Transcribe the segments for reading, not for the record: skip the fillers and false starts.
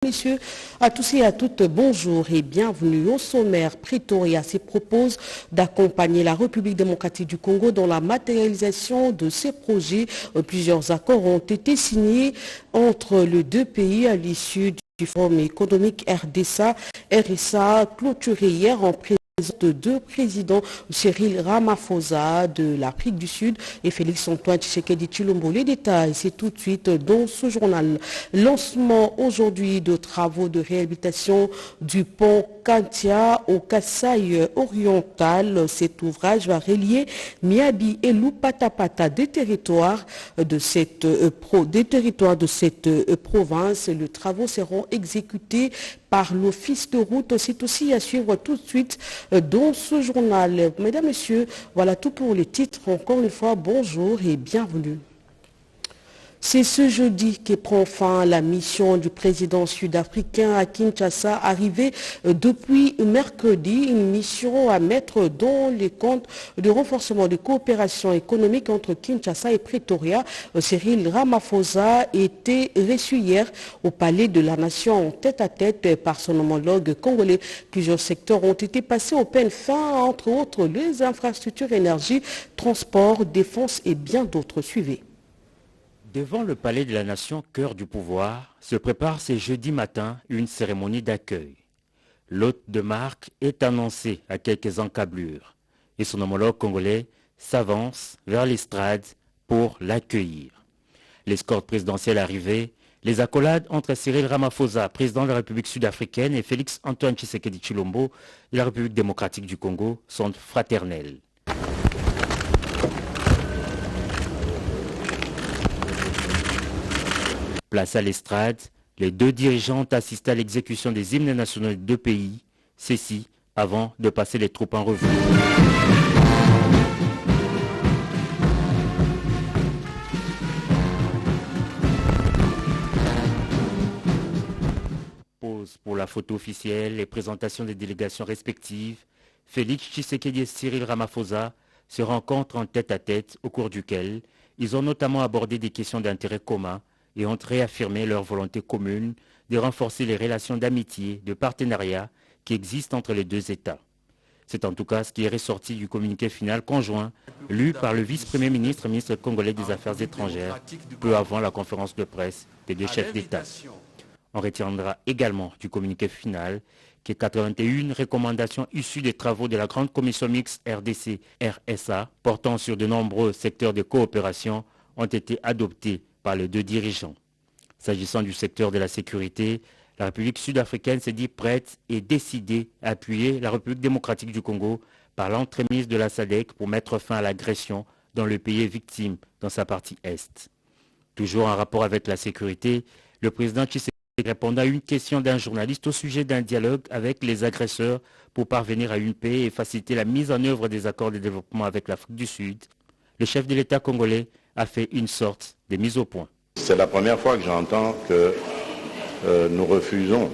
Messieurs, à tous et à toutes, bonjour et bienvenue au sommaire. Pretoria se propose d'accompagner la République démocratique du Congo dans la matérialisation de ses projets. Plusieurs accords ont été signés entre les deux pays à l'issue du Forum économique RSA clôturé hier en présence de deux présidents, Cyril Ramaphosa de l'Afrique du Sud et Félix-Antoine Tshisekedi Tshilombo. Les détails, c'est tout de suite dans ce journal. Lancement aujourd'hui de travaux de réhabilitation du pont Kantia au Kasaï oriental. Cet ouvrage va relier Miabi et Lupatapata des territoires de cette province. Les travaux seront exécutés par l'office de route. C'est aussi à suivre tout de suite dans ce journal. Mesdames, Messieurs, voilà tout pour les titres. Encore une fois, bonjour et bienvenue. C'est ce jeudi que prend fin la mission du président sud-africain à Kinshasa, arrivée depuis mercredi, une mission à mettre dans les comptes de renforcement de coopération économique entre Kinshasa et Pretoria. Cyril Ramaphosa était reçu hier au Palais de la Nation en tête-à-tête par son homologue congolais. Plusieurs secteurs ont été passés au peigne fin, entre autres les infrastructures, énergie, transport, défense et bien d'autres. Suivez. Devant le Palais de la Nation, cœur du pouvoir, se prépare ce jeudi matin une cérémonie d'accueil. L'hôte de marque est annoncé à quelques encablures et son homologue congolais s'avance vers l'estrade pour l'accueillir. L'escorte présidentielle arrivée, les accolades entre Cyril Ramaphosa, président de la République sud-africaine, et Félix-Antoine Tshisekedi Tshilombo de la République démocratique du Congo sont fraternelles. Place à l'estrade, les deux dirigeants ont assisté à l'exécution des hymnes nationaux des deux pays, ceci avant de passer les troupes en revue. Pause pour la photo officielle et présentation des délégations respectives. Félix Tshisekedi et Cyril Ramaphosa se rencontrent en tête-à-tête au cours duquel ils ont notamment abordé des questions d'intérêt commun et ont réaffirmé leur volonté commune de renforcer les relations d'amitié, de partenariat qui existent entre les deux États. C'est en tout cas ce qui est ressorti du communiqué final conjoint lu par le vice-premier ministre, ministre congolais des Affaires étrangères, peu avant la conférence de presse des deux chefs d'État. On retiendra également du communiqué final que 81 recommandations issues des travaux de la Grande Commission mixte RDC-RSA portant sur de nombreux secteurs de coopération ont été adoptées par les deux dirigeants. S'agissant du secteur de la sécurité, la République sud-africaine s'est dit prête et décidée à appuyer la République démocratique du Congo par l'entremise de la SADC pour mettre fin à l'agression dont le pays est victime dans sa partie Est. Toujours en rapport avec la sécurité, le président Tshisekedi répondant à une question d'un journaliste au sujet d'un dialogue avec les agresseurs pour parvenir à une paix et faciliter la mise en œuvre des accords de développement avec l'Afrique du Sud, le chef de l'État congolais a fait une sorte de mise au point. C'est la première fois que j'entends que nous refusons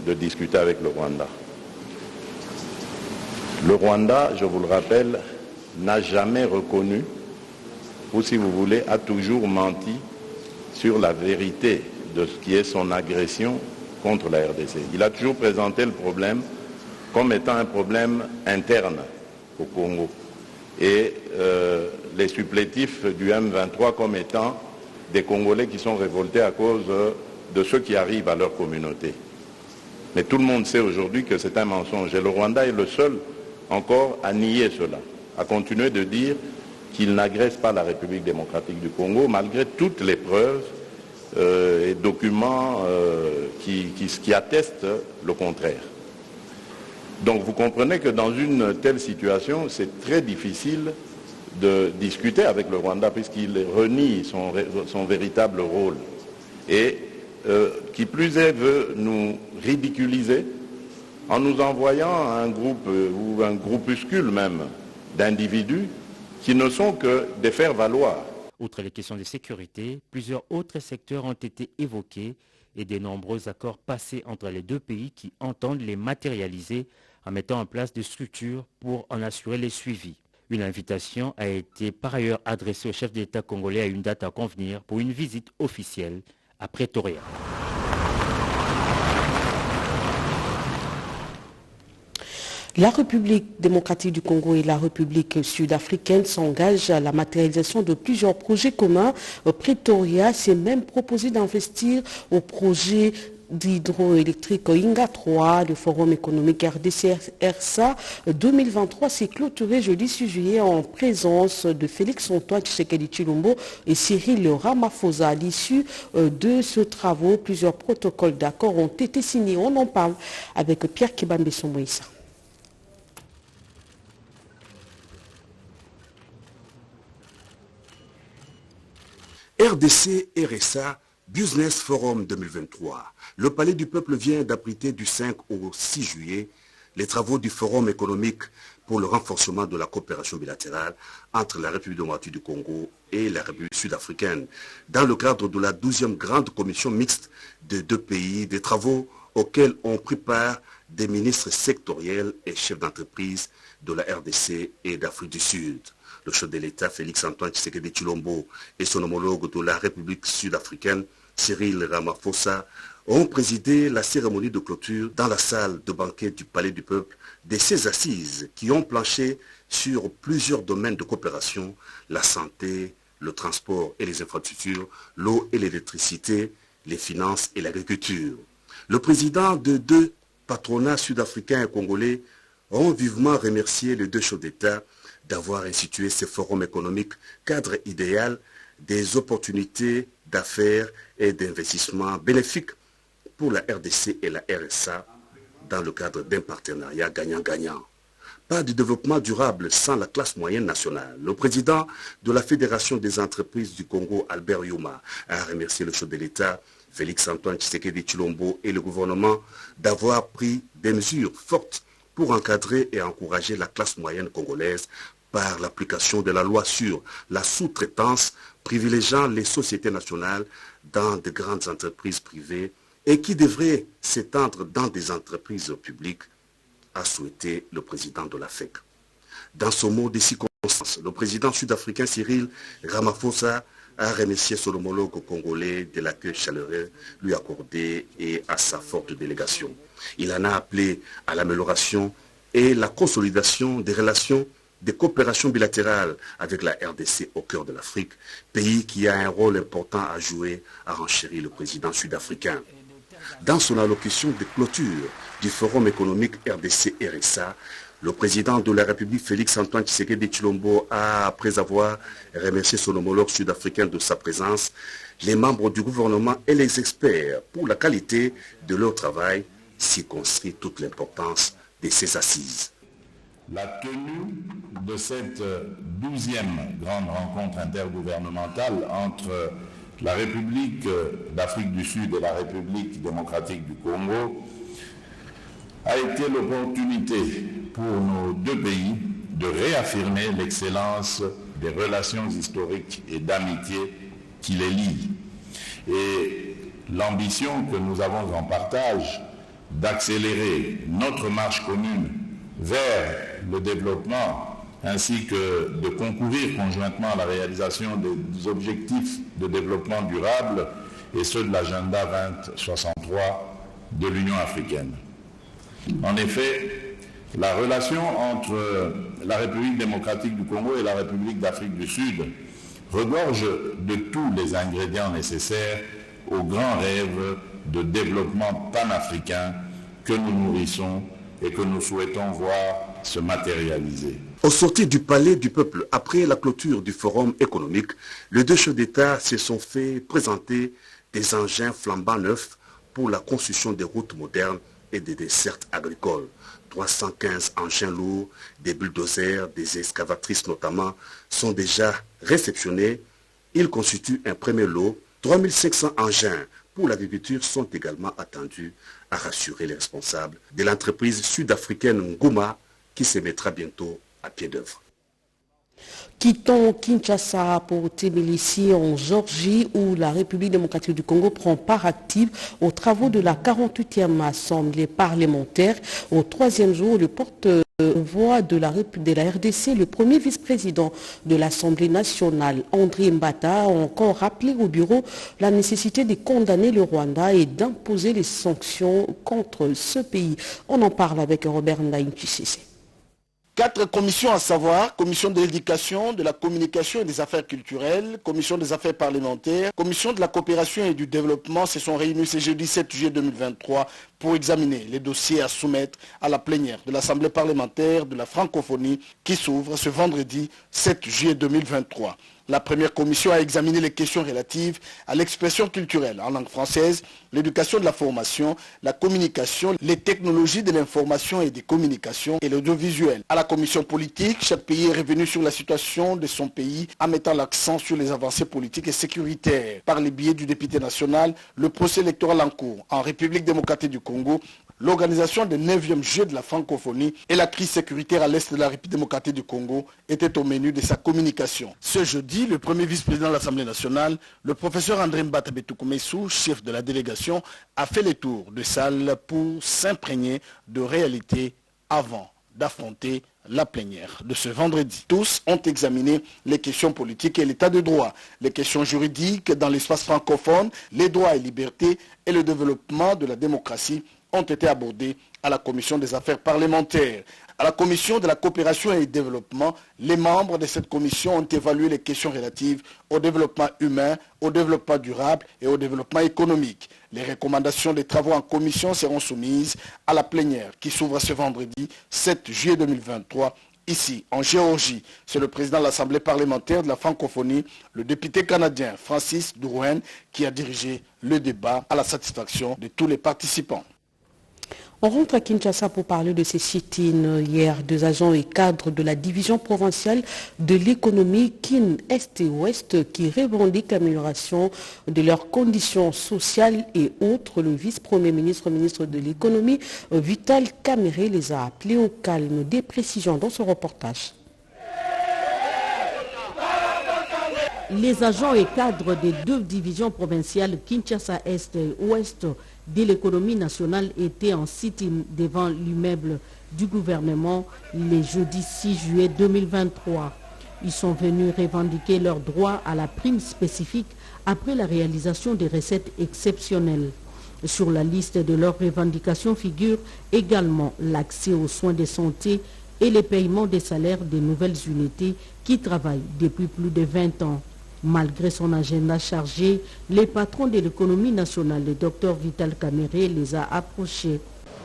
de discuter avec le Rwanda. Le Rwanda, je vous le rappelle, n'a jamais reconnu, ou si vous voulez, a toujours menti sur la vérité de ce qui est son agression contre la RDC. Il a toujours présenté le problème comme étant un problème interne au Congo. Et les supplétifs du M23 comme étant des Congolais qui sont révoltés à cause de ceux qui arrivent à leur communauté. Mais tout le monde sait aujourd'hui que c'est un mensonge. Et le Rwanda est le seul encore à nier cela, à continuer de dire qu'il n'agresse pas la République démocratique du Congo, malgré toutes les preuves et documents qui attestent le contraire. Donc vous comprenez que dans une telle situation, c'est très difficile de discuter avec le Rwanda puisqu'il renie son véritable rôle et qui plus est veut nous ridiculiser en nous envoyant un groupe ou un groupuscule même d'individus qui ne sont que des faire-valoir. Outre les questions de sécurité, plusieurs autres secteurs ont été évoqués et de nombreux accords passés entre les deux pays qui entendent les matérialiser en mettant en place des structures pour en assurer les suivis. Une invitation a été par ailleurs adressée au chef d'État congolais à une date à convenir pour une visite officielle à Pretoria. La République démocratique du Congo et la République sud-africaine s'engagent à la matérialisation de plusieurs projets communs. Pretoria s'est même proposé d'investir au projet d'hydroélectrique Inga 3. Le Forum économique RDC-RSA 2023 s'est clôturé jeudi 6 juillet en présence de Félix-Antoine Tshisekedi Tshilombo et Cyril Ramaphosa. À l'issue de ce travaux, plusieurs protocoles d'accord ont été signés. On en parle avec Pierre Kebambe-Somoïsa. RDC RSA Business Forum 2023. Le Palais du Peuple vient d'abriter du 5 au 6 juillet les travaux du Forum économique pour le renforcement de la coopération bilatérale entre la République démocratique du Congo et la République sud-africaine, dans le cadre de la 12e grande commission mixte des deux pays, des travaux auxquels ont pris part des ministres sectoriels et chefs d'entreprise de la RDC et d'Afrique du Sud. Le chef de l'État, Félix-Antoine Tshisekedi Tshilombo, et son homologue de la République sud-africaine, Cyril Ramaphosa, ont présidé la cérémonie de clôture dans la salle de banquet du Palais du Peuple de ces assises qui ont planché sur plusieurs domaines de coopération, la santé, le transport et les infrastructures, l'eau et l'électricité, les finances et l'agriculture. Le président de deux patronats sud-africains et congolais ont vivement remercié les deux chefs d'État d'avoir institué ce forum économique cadre idéal des opportunités d'affaires et d'investissement bénéfiques pour la RDC et la RSA dans le cadre d'un partenariat gagnant-gagnant. Pas de développement durable sans la classe moyenne nationale. Le président de la Fédération des entreprises du Congo, Albert Youma, a remercié le chef de l'État, Félix-Antoine Tshisekedi Tshilombo, et le gouvernement d'avoir pris des mesures fortes pour encadrer et encourager la classe moyenne congolaise par l'application de la loi sur la sous-traitance privilégiant les sociétés nationales dans de grandes entreprises privées et qui devrait s'étendre dans des entreprises publiques, a souhaité le président de la FEC. Dans ce mot de circonstance, le président sud-africain Cyril Ramaphosa a remercié son homologue congolais de l'accueil chaleureux lui accordé et à sa forte délégation. Il en a appelé à l'amélioration et la consolidation des relations de coopération bilatérale avec la RDC au cœur de l'Afrique, pays qui a un rôle important à jouer, a renchéri le président sud-africain. Dans son allocution de clôture du Forum économique RDC-RSA, le président de la République, Félix-Antoine Tshisekedi Tshilombo, a, après avoir remercié son homologue sud-africain de sa présence, les membres du gouvernement et les experts pour la qualité de leur travail, circonscrit toute l'importance de ces assises. La tenue de cette 12e grande rencontre intergouvernementale entre la République d'Afrique du Sud et la République démocratique du Congo a été l'opportunité pour nos deux pays de réaffirmer l'excellence des relations historiques et d'amitié qui les lient. Et l'ambition que nous avons en partage d'accélérer notre marche commune vers le développement ainsi que de concourir conjointement à la réalisation des objectifs de développement durable et ceux de l'agenda 2063 de l'Union africaine. En effet, la relation entre la République démocratique du Congo et la République d'Afrique du Sud regorge de tous les ingrédients nécessaires au grand rêve de développement panafricain que nous nourrissons et que nous souhaitons voir se matérialiser. Au sortir du Palais du Peuple, après la clôture du Forum économique, les deux chefs d'État se sont fait présenter des engins flambant neufs pour la construction des routes modernes et des dessertes agricoles. 315 engins lourds, des bulldozers, des excavatrices notamment, sont déjà réceptionnés. Ils constituent un premier lot. 3500 engins pour l'agriculture sont également attendus, à rassurer les responsables de l'entreprise sud-africaine Ngouma qui se mettra bientôt à pied d'œuvre. Quittons Kinshasa pour Tbilissi en Géorgie où la République démocratique du Congo prend part active aux travaux de la 48e Assemblée parlementaire. Au troisième jour, le porte-voix de la RDC, le premier vice-président de l'Assemblée nationale, André Mbata, a encore rappelé au bureau la nécessité de condamner le Rwanda et d'imposer les sanctions contre ce pays. On en parle avec Robert Ndaïm Tshisese. 4 commissions à savoir, commission de l'éducation, de la communication et des affaires culturelles, commission des affaires parlementaires, commission de la coopération et du développement se sont réunies ce jeudi 7 juillet 2023 pour examiner les dossiers à soumettre à la plénière de l'Assemblée parlementaire de la francophonie qui s'ouvre ce vendredi 7 juillet 2023. La première commission a examiné les questions relatives à l'expression culturelle en langue française, l'éducation de la formation, la communication, les technologies de l'information et des communications et l'audiovisuel. À la commission politique, chaque pays est revenu sur la situation de son pays en mettant l'accent sur les avancées politiques et sécuritaires. Par le biais du député national, le procès électoral en cours en République démocratique du Congo, l'organisation des 9e Jeux de la francophonie et la crise sécuritaire à l'est de la République démocratique du Congo étaient au menu de sa communication. Ce jeudi, le premier vice-président de l'Assemblée nationale, le professeur André Mbata Betoukoumessou, chef de la délégation, a fait le tour de salle pour s'imprégner de réalité avant d'affronter la plénière de ce vendredi. Tous ont examiné les questions politiques et l'état de droit, les questions juridiques dans l'espace francophone, les droits et libertés et le développement de la démocratie ont été abordés à la commission des affaires parlementaires. À la commission de la coopération et du développement, les membres de cette commission ont évalué les questions relatives au développement humain, au développement durable et au développement économique. Les recommandations des travaux en commission seront soumises à la plénière qui s'ouvre ce vendredi 7 juillet 2023 ici en Géorgie. C'est le président de l'Assemblée parlementaire de la francophonie, le député canadien Francis Drouin, qui a dirigé le débat à la satisfaction de tous les participants. On rentre à Kinshasa pour parler de ces sit-ins. Hier, 2 agents et cadres de la division provinciale de l'économie Kin Est et Ouest qui revendiquent l'amélioration de leurs conditions sociales et autres. Le vice-premier ministre, ministre de l'économie, Vital Kamerhe, les a appelés au calme. Des précisions dans ce reportage. Les agents et cadres des 2 divisions provinciales Kinshasa Est et Ouest de l'économie nationale étaient en sit-in devant l'immeuble du gouvernement le jeudi 6 juillet 2023. Ils sont venus revendiquer leur droit à la prime spécifique après la réalisation des recettes exceptionnelles. Sur la liste de leurs revendications figure également l'accès aux soins de santé et le paiement des salaires des nouvelles unités qui travaillent depuis plus de 20 ans. Malgré son agenda chargé, les patrons de l'économie nationale, le docteur Vital Kamerhe, les a approchés.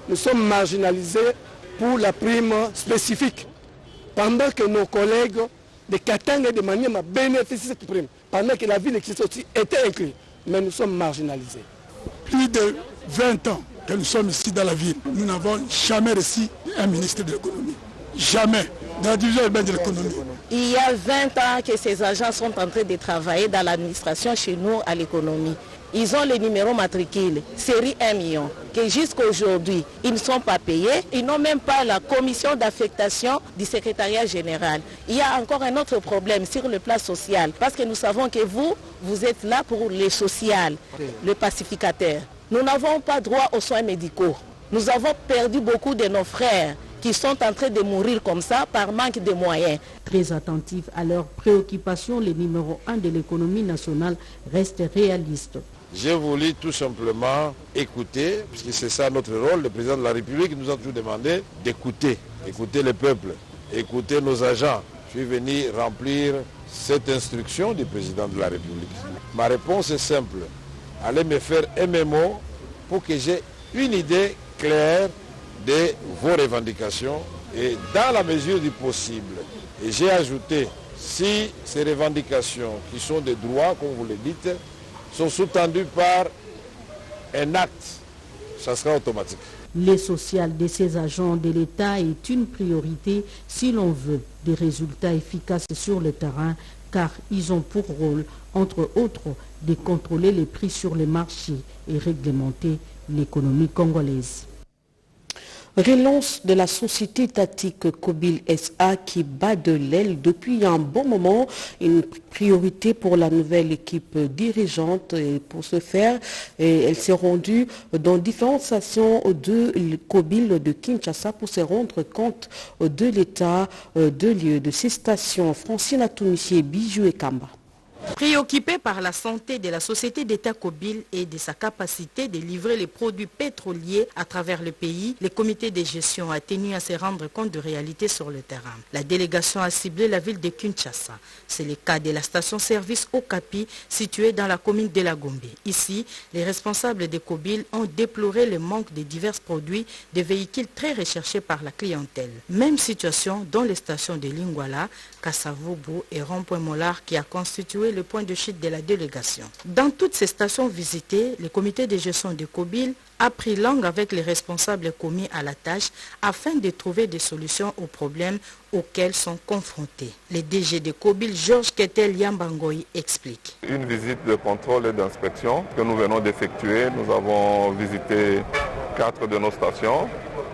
Nous sommes marginalisés pour la prime spécifique, pendant que nos collègues de Katanga et de Maniema bénéficient de cette prime, pendant que la ville aussi était inclue, mais nous sommes marginalisés. Plus de 20 ans que nous sommes ici dans la ville, nous n'avons jamais reçu un ministre de l'économie. Jamais. Dans la division urbaine de l'économie. Il y a 20 ans que ces agents sont en train de travailler dans l'administration chez nous à l'économie. Ils ont les numéros matricules, série 1 million, que jusqu'à aujourd'hui, ils ne sont pas payés. Ils n'ont même pas la commission d'affectation du secrétariat général. Il y a encore un autre problème sur le plan social, parce que nous savons que vous êtes là pour les social, le pacificateur. Nous n'avons pas droit aux soins médicaux. Nous avons perdu beaucoup de nos frères qui sont en train de mourir comme ça par manque de moyens. Très attentifs à leurs préoccupations, les numéros 1 de l'économie nationale restent réalistes. J'ai voulu tout simplement écouter, puisque c'est ça notre rôle. Le président de la République nous a toujours demandé d'écouter, écouter le peuple, écouter nos agents. Je suis venu remplir cette instruction du président de la République. Ma réponse est simple. Allez me faire un mémo pour que j'ai une idée claire de vos revendications et dans la mesure du possible. Et j'ai ajouté, si ces revendications qui sont des droits, comme vous le dites, sont sous-tendues par un acte, ça sera automatique. Le social de ces agents de l'État est une priorité si l'on veut des résultats efficaces sur le terrain, car ils ont pour rôle, entre autres, de contrôler les prix sur les marchés et réglementer l'économie congolaise. Relance de la société étatique Kobil SA qui bat de l'aile depuis un bon moment, une priorité pour la nouvelle équipe dirigeante. Et pour ce faire, elle s'est rendue dans différentes stations de Kobil de Kinshasa pour se rendre compte de l'état de lieu de ces stations. Francine Atounissier, Bijou et Kamba. Préoccupé par la santé de la société d'État Kobil et de sa capacité de livrer les produits pétroliers à travers le pays, le comité de gestion a tenu à se rendre compte de réalités sur le terrain. La délégation a ciblé la ville de Kinshasa. C'est le cas de la station-service Okapi située dans la commune de la Gombe. Ici, les responsables de Kobil ont déploré le manque de divers produits de véhicules très recherchés par la clientèle. Même situation dans les stations de Lingwala, Kasavubu et Rond-Point-Mollard qui a constitué le point de chute de la délégation. Dans toutes ces stations visitées, le comité de gestion de Kobil a pris langue avec les responsables commis à la tâche afin de trouver des solutions aux problèmes auxquels sont confrontés. Le DG de Kobil, Georges Ketel Yambangoy, explique. Une visite de contrôle et d'inspection que nous venons d'effectuer. Nous avons visité 4 de nos stations.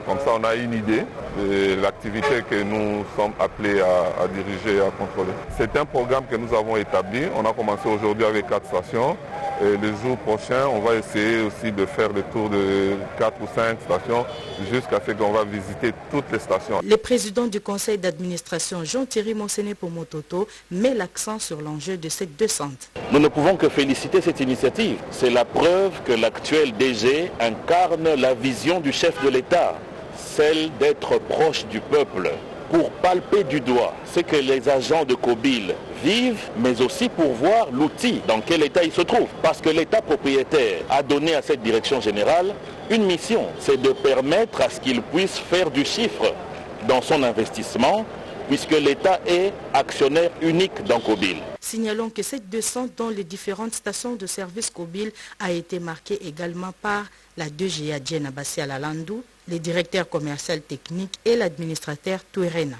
Comme ça, on a une idée de l'activité que nous sommes appelés à diriger et à contrôler. C'est un programme que nous avons établi. On a commencé aujourd'hui avec 4 stations. Et le jour prochain, on va essayer aussi de faire le tour de 4 ou 5 stations jusqu'à ce qu'on va visiter toutes les stations. Le président du conseil d'administration, Jean-Thierry Monsene Pomototo, met l'accent sur l'enjeu de cette descente. Nous ne pouvons que féliciter cette initiative. C'est la preuve que l'actuel DG incarne la vision du chef de l'État, celle d'être proche du peuple, pour palper du doigt ce que les agents de Kobil vivent, mais aussi pour voir l'outil dans quel état il se trouve. Parce que l'État propriétaire a donné à cette direction générale une mission, c'est de permettre à ce qu'il puisse faire du chiffre dans son investissement, puisque l'État est actionnaire unique dans Kobil. Signalons que cette descente dans les différentes stations de service Kobil a été marquée également par la 2GA Djena Bassi Alalandou, les directeurs commerciaux techniques et l'administrateur Touerena.